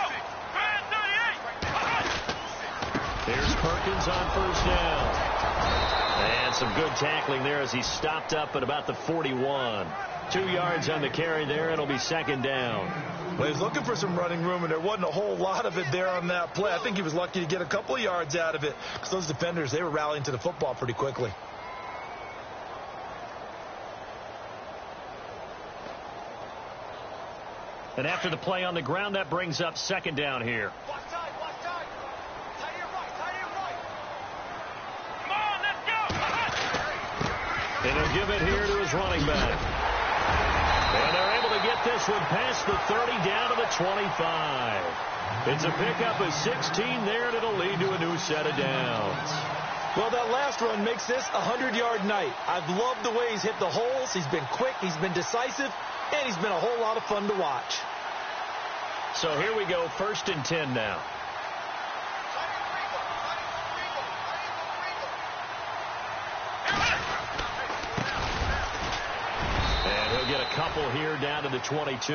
38. Here's Perkins on first down. And some good tackling there as he stopped up at about the 41. 2 yards on the carry there. It'll be second down. Well, he was looking for some running room, and there wasn't a whole lot of it there on that play. I think he was lucky to get a couple of yards out of it because those defenders, they were rallying to the football pretty quickly. And after the play on the ground, that brings up second down here. Watch tight. Tie it right. Come on, let's go. And he'll give it here to his running back. And they're able to get this one past the 30 down to the 25. It's a pickup of 16 there, and it'll lead to a new set of downs. Well, that last run makes this a 100-yard night. I've loved the way he's hit the holes. He's been quick, he's been decisive, and he's been a whole lot of fun to watch. So here we go, 1st and 10 now. Get a couple here down to the 22.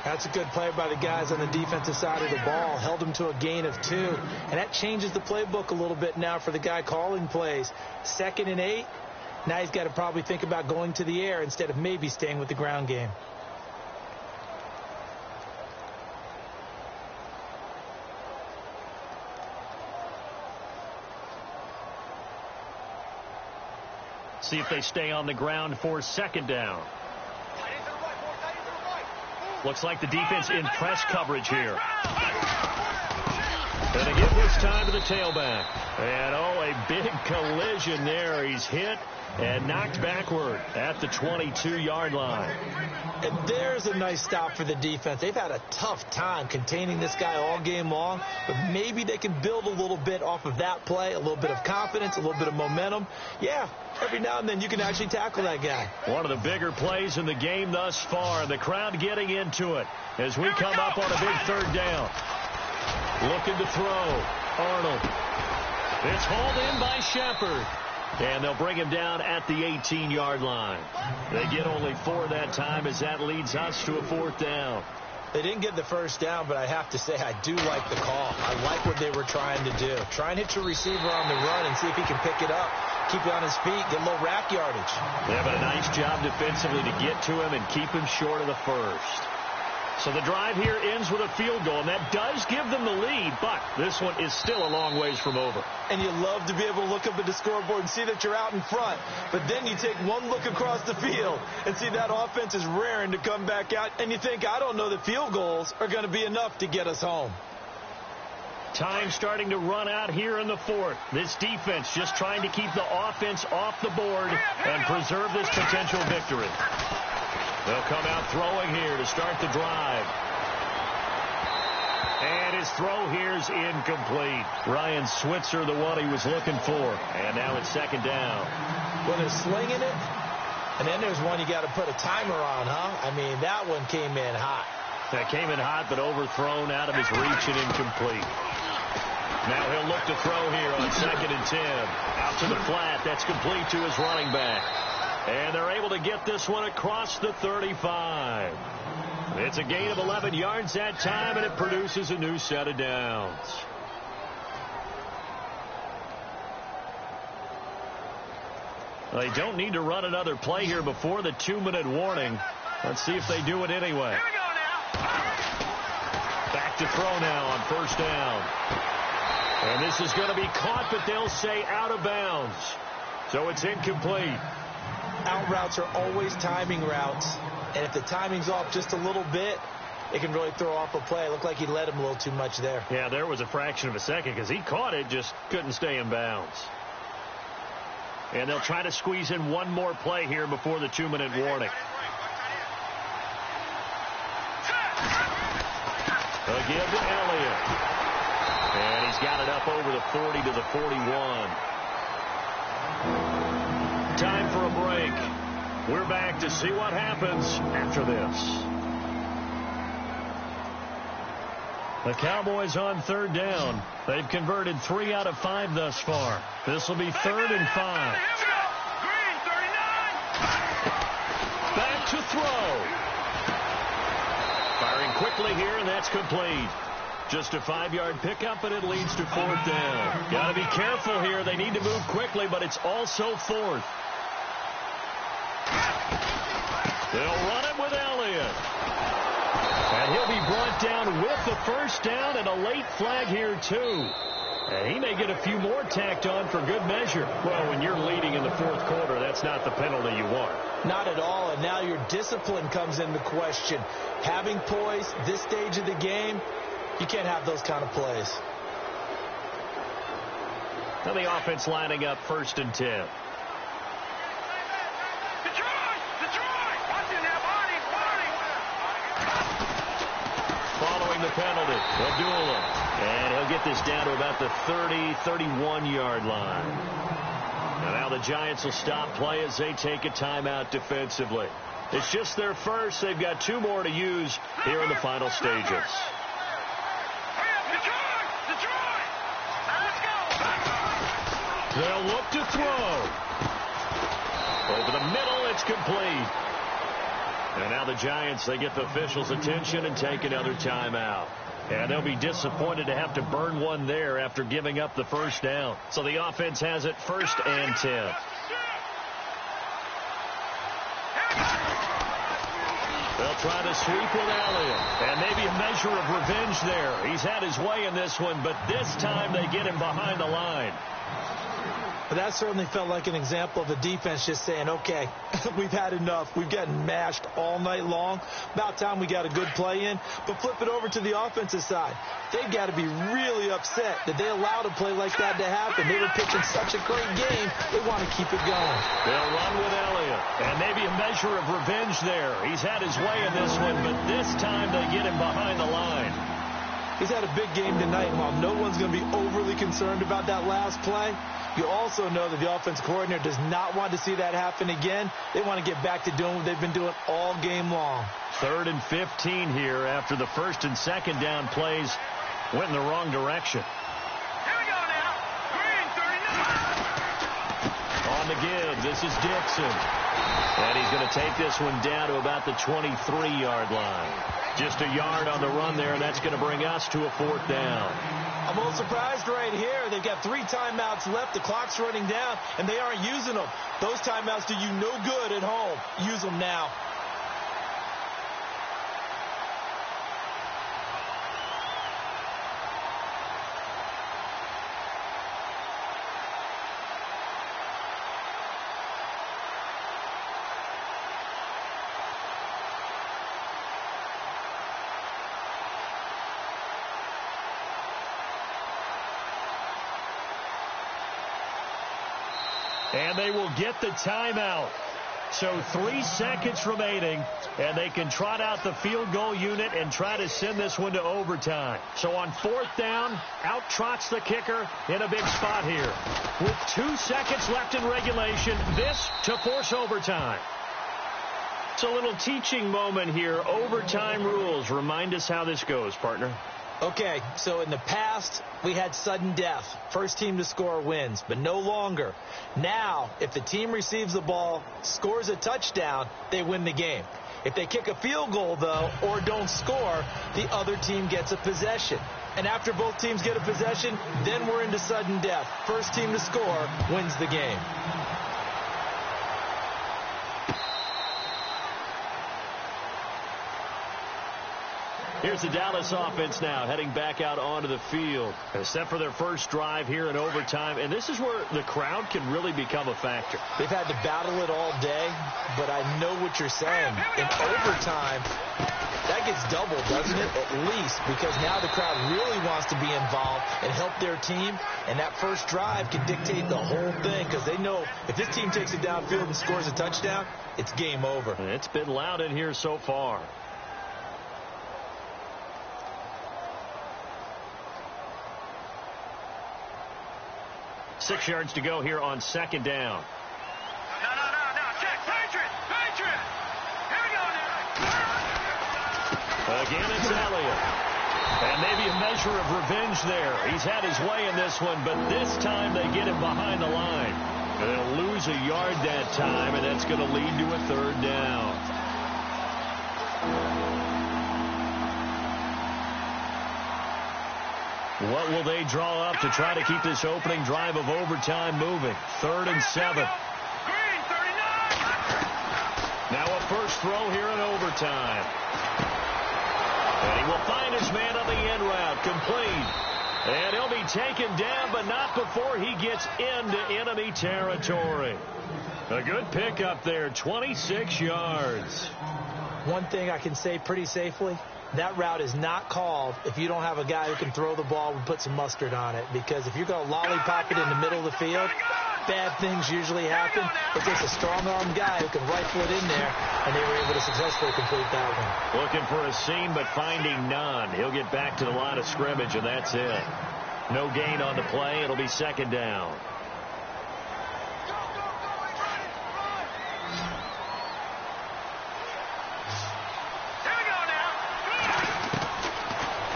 That's a good play by the guys on the defensive side of the ball. Held him to a gain of 2. And that changes the playbook a little bit now for the guy calling plays. 2nd and 8. Now he's got to probably think about going to the air instead of maybe staying with the ground game. See if they stay on the ground for second down. Looks like the defense in press coverage here. And they give this time to the tailback. And, a big collision there. He's hit and knocked backward at the 22-yard line. And there's a nice stop for the defense. They've had a tough time containing this guy all game long, but maybe they can build a little bit off of that play, a little bit of confidence, a little bit of momentum. Yeah, every now and then you can actually tackle that guy. One of the bigger plays in the game thus far, and the crowd getting into it as we come up on a big 3rd down. Looking to throw. Arnold. It's hauled in by Shepard. And they'll bring him down at the 18-yard line. They get only 4 that time as that leads us to a 4th down. They didn't get the first down, but I have to say I do like the call. I like what they were trying to do. Try and hit your receiver on the run and see if he can pick it up. Keep it on his feet, get a little rack yardage. They have a nice job defensively to get to him and keep him short of the first. So the drive here ends with a field goal, and that does give them the lead, but this one is still a long ways from over. And you love to be able to look up at the scoreboard and see that you're out in front, but then you take one look across the field and see that offense is raring to come back out, and you think, I don't know that field goals are going to be enough to get us home. Time starting to run out here in the 4th. This defense just trying to keep the offense off the board and preserve this potential victory. They'll come out throwing here to start the drive. And his throw here's incomplete. Ryan Switzer, the one he was looking for. And now it's 2nd down. Well, they're slinging it, and then there's one you got to put a timer on, huh? I mean, that one came in hot. That came in hot, but overthrown out of his reach and incomplete. Now he'll look to throw here on 2nd and 10. Out to the flat. That's complete to his running back. And they're able to get this one across the 35. It's a gain of 11 yards that time, and it produces a new set of downs. They don't need to run another play here before the 2-minute warning. Let's see if they do it anyway. Back to throw now on 1st down. And this is going to be caught, but they'll say out of bounds. So it's incomplete. Out routes are always timing routes, and if the timing's off just a little bit, it can really throw off a play. It looked like he led him a little too much there. Yeah, there was a fraction of a second because he caught it, just couldn't stay in bounds. And they'll try to squeeze in one more play here before the 2-minute warning. They'll give to Elliott. And he's got it up over the 40 to the 41. Time for a break. We're back to see what happens after this. The Cowboys on 3rd down. They've converted 3 out of 5 thus far. This will be 3rd and 5. Back to throw. Firing quickly here, and that's complete. Just a 5-yard pickup, and it leads to 4th down. Got to be careful here. They need to move quickly, but it's also 4th. They'll run it with Elliott. And he'll be brought down with the 1st down and a late flag here, too. And he may get a few more tacked on for good measure. Well, when you're leading in the 4th quarter, that's not the penalty you want. Not at all, and now your discipline comes into question. Having poise this stage of the game, you can't have those kind of plays. Now the offense lining up 1st and 10. Following the penalty, they'll duel him. And he'll get this down to about the 30-31-yard line. And now the Giants will stop play as they take a timeout defensively. It's just their first. They've got 2 more to use here in the final stages. They'll look to throw. Over the middle, it's complete. And now the Giants, they get the officials' attention and take another timeout. And they'll be disappointed to have to burn one there after giving up the 1st down. So the offense has it 1st and 10. They'll try to sweep with Elliott. And maybe a measure of revenge there. He's had his way in this one, but this time they get him behind the line. But that certainly felt like an example of the defense just saying, okay, we've had enough. We've gotten mashed all night long. About time we got a good play in. But flip it over to the offensive side. They've got to be really upset that they allowed a play like that to happen. They were pitching such a great game. They want to keep it going. They'll run with Elliott. And maybe a measure of revenge there. He's had his way in this one, but this time they get him behind the line. He's had a big game tonight, and while no one's going to be overly concerned about that last play, you also know that the offense coordinator does not want to see that happen again. They want to get back to doing what they've been doing all game long. 3rd and 15 here after the 1st and 2nd down plays went in the wrong direction. Here we go now. Green 39. On the give, this is Dixon. And he's going to take this one down to about the 23-yard line. Just a yard on the run there, and that's going to bring us to a 4th down. I'm a little surprised right here. They've got 3 timeouts left. The clock's running down, and they aren't using them. Those timeouts do you no good at home. Use them now. And they will get the timeout. So 3 seconds remaining, and they can trot out the field goal unit and try to send this one to overtime. So on 4th down, out trots the kicker in a big spot here. With 2 seconds left in regulation, this to force overtime. It's a little teaching moment here. Overtime rules. Remind us how this goes, partner. Okay, so in the past, we had sudden death. First team to score wins, but no longer. Now, if the team receives the ball, scores a touchdown, they win the game. If they kick a field goal, though, or don't score, the other team gets a possession. And after both teams get a possession, then we're into sudden death. First team to score wins the game. Here's the Dallas offense now heading back out onto the field. Except for their first drive here in overtime. And this is where the crowd can really become a factor. They've had to battle it all day, but I know what you're saying. In overtime, That gets doubled, doesn't it? At least, because now the crowd really wants to be involved and help their team, and that first drive can dictate the whole thing because they know if this team takes it downfield and scores a touchdown, it's game over. It's been loud in here so far. Six yards to go here on second down. No. Check. Patriot. Here we go now. Again, it's Elliott. And maybe a measure of revenge there. He's had his way in this one, but this time they get him behind the line. They'll lose a yard that time, and that's going to lead to a third down. What will they draw up to try to keep this opening drive of overtime moving? 3rd and 7. Green, 39. Now a first throw here in overtime. And he will find his man on the end route, complete. And he'll be taken down, but not before he gets into enemy territory. A good pickup there, 26 yards. One thing I can say pretty safely, that route is not called if you don't have a guy who can throw the ball and put some mustard on it. Because if you're going to lollipop it in the middle of the field, bad things usually happen. It takes a strong-arm guy who can rifle it in there, and they were able to successfully complete that one. Looking for a seam, but finding none. He'll get back to the line of scrimmage, and that's it. No gain on the play. It'll be second down.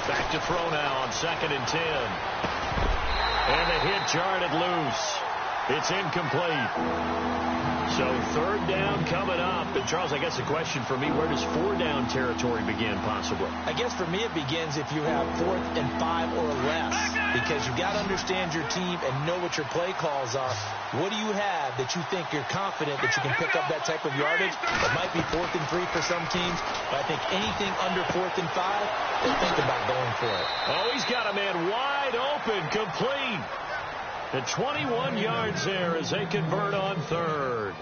Back to throw now on 2nd and 10. And the hit jarred loose. It's incomplete. So 3rd down coming up. And Charles, I guess the question for me, where does 4-down territory begin possibly? I guess for me it begins if you have 4th and 5 or less. Because you've got to understand your team and know what your play calls are. What do you have that you think you're confident that you can pick up that type of yardage? It might be 4th and 3 for some teams, but I think anything under 4th and 5, they think about going for it. Oh, he's got a man wide open, complete. The 21 yards there as they convert on 3rd.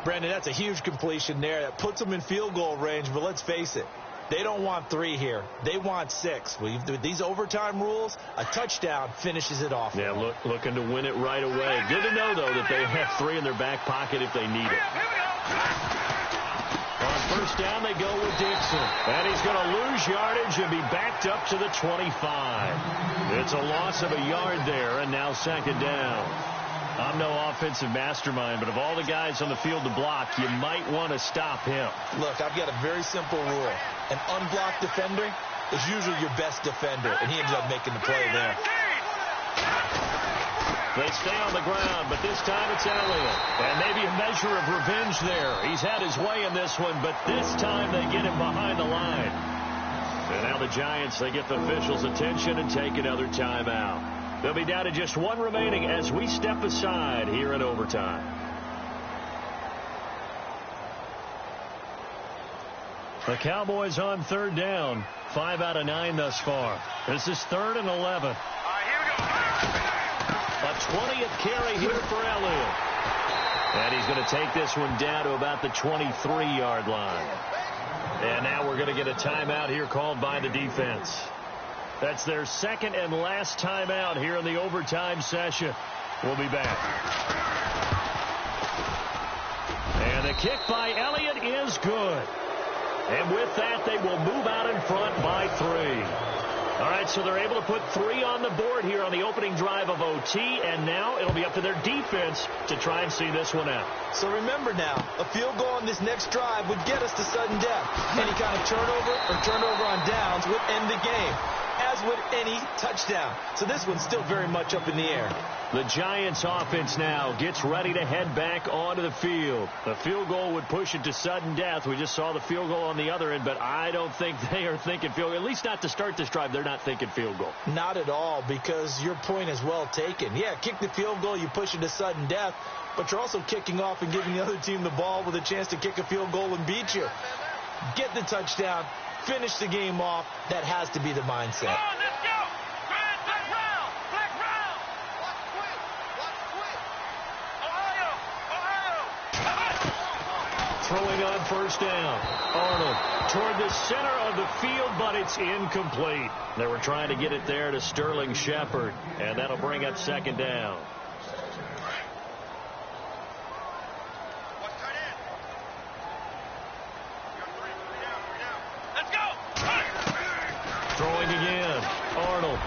Brendan, that's a huge completion there. That puts them in field goal range, but let's face it, they don't want 3 here. They want 6. With these overtime rules, a touchdown finishes it off. Yeah, looking to win it right away. Good to know, though, that they have 3 in their back pocket if they need it. On first down, they go with Dixon. And he's going to lose yardage and be backed up to the 25. It's a loss of a yard there, and now second down. I'm no offensive mastermind, but of all the guys on the field to block, you might want to stop him. Look, I've got a very simple rule. An unblocked defender is usually your best defender, and he ends up making the play there. They stay on the ground, but this time it's Elliott. And maybe a measure of revenge there. He's had his way in this one, but this time they get him behind the line. And now the Giants, they get the officials' attention and take another timeout. They'll be down to just 1 remaining as we step aside here in overtime. The Cowboys on 3rd down. 5 out of 9 thus far. This is 3rd and 11. A 20th carry here for Elliott. And he's going to take this one down to about the 23-yard line. And now we're going to get a timeout here called by the defense. That's their 2nd and last timeout here in the overtime session. We'll be back. And the kick by Elliott is good. And with that, they will move out in front by 3. All right, so they're able to put 3 on the board here on the opening drive of OT, and now it'll be up to their defense to try and see this one out. So remember now, a field goal on this next drive would get us to sudden death. Any kind of turnover on downs would end the game, as would any touchdown. So this one's still very much up in the air. The Giants offense now gets ready to head back onto the field. The field goal would push it to sudden death. We just saw the field goal on the other end, but I don't think they are thinking field goal. At least not to start this drive. They're not thinking field goal. Not at all, because your point is well taken. Yeah, kick the field goal, you push it to sudden death, but you're also kicking off and giving the other team the ball with a chance to kick a field goal and beat you. Get the touchdown, finish the game off. That has to be the mindset. throwing on first down. Arnold toward the center of the field, but it's incomplete. They were trying to get it there to Sterling Shepard, and that'll bring up second down. Let's go. Throwing again. Arnold.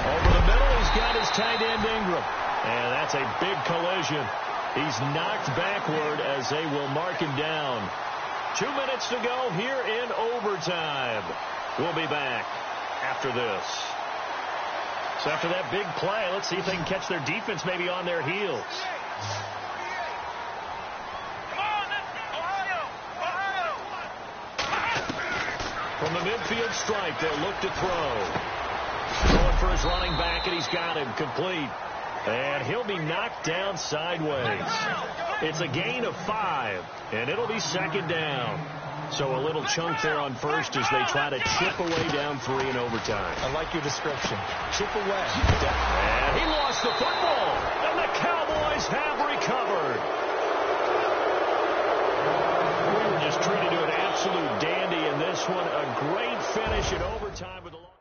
Over the middle, he's got his tight end Ingram. And that's a big collision. He's knocked backward as they will mark him down. 2 minutes to go here in overtime. We'll be back after this. So after that big play, let's see if they can catch their defense maybe on their heels. Come on, Ohio! From the midfield stripe, they'll look to throw. Going for his running back, and he's got him complete. And he'll be knocked down sideways. It's a gain of 5, and it'll be second down. So a little chunk there on first as they try to chip away down 3 in overtime. I like your description. Chip away. And he lost the football, and the Cowboys have recovered. We were just treated to an absolute dandy in this one. A great finish in overtime with a